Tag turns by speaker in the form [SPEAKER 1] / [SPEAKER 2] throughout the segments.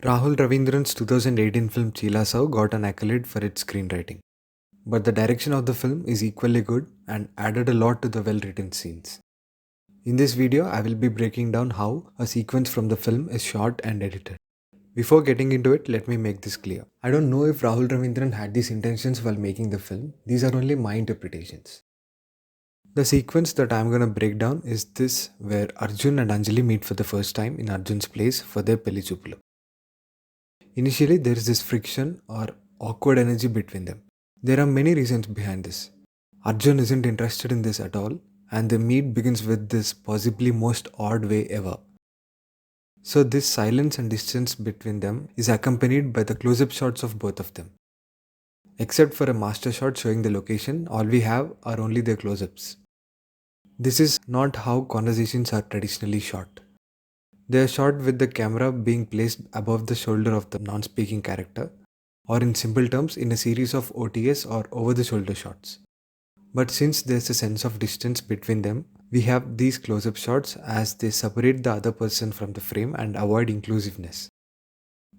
[SPEAKER 1] Rahul Ravindran's 2018 film Chila Sau got an accolade for its screenwriting. But the direction of the film is equally good and added a lot to the well written scenes. In this video, I will be breaking down how a sequence from the film is shot and edited. Before getting into it, let me make this clear. I don't know if Rahul Ravindran had these intentions while making the film, these are only my interpretations. The sequence that I'm gonna break down is this where Arjun and Anjali meet for the first time in Arjun's place for their Pelli Choopulu. Initially, there is this friction or awkward energy between them. There are many reasons behind this. Arjun isn't interested in this at all, and the meet begins with this possibly most odd way ever. So, this silence and distance between them is accompanied by the close up shots of both of them. Except for a master shot showing the location, all we have are only their close ups. This is not how conversations are traditionally shot. They are shot with the camera being placed above the shoulder of the non speaking character, or in simple terms, in a series of OTS or over the shoulder shots. But since there's a sense of distance between them, we have these close up shots as they separate the other person from the frame and avoid inclusiveness.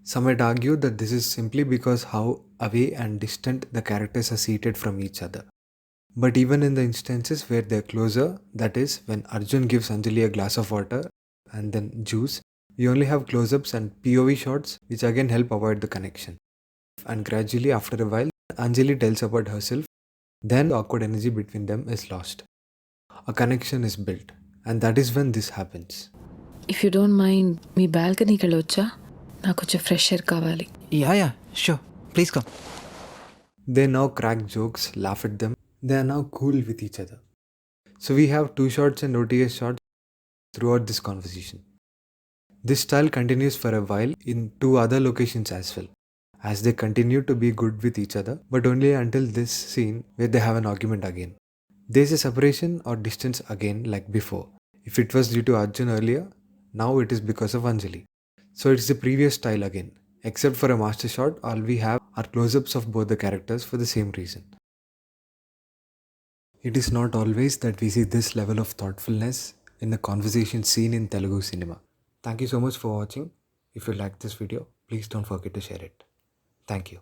[SPEAKER 1] Some might argue that this is simply because how away and distant the characters are seated from each other. But even in the instances where they're closer, that is, when Arjun gives Anjali a glass of water and then juice, we only have close ups and POV shots, which again help avoid the connection. And gradually, after a while, Anjali tells about herself, then the awkward energy between them is lost. A connection is built, and that is when this happens.
[SPEAKER 2] If you don't mind, మీ బాల్కనీకి వెళ్ళొచ్చా? నాకు కొంచెం fresh air కావాలి.
[SPEAKER 3] Yeah, sure. Please come.
[SPEAKER 1] They now crack jokes, laugh at them, they are now cool with each other. So we have two shots and OTS shots throughout this conversation. This style continues for a while in two other locations as well, as they continue to be good with each other, but only until this scene where they have an argument again. There's a separation or distance again like before. If it was due to Arjun earlier, now it is because of Anjali. So it's the previous style again. Except for a master shot, all we have are close-ups of both the characters for the same reason. It is not always that we see this level of thoughtfulness in a conversation scene in Telugu cinema. Thank you so much for watching. If you liked this video, please don't forget to share it. Thank you.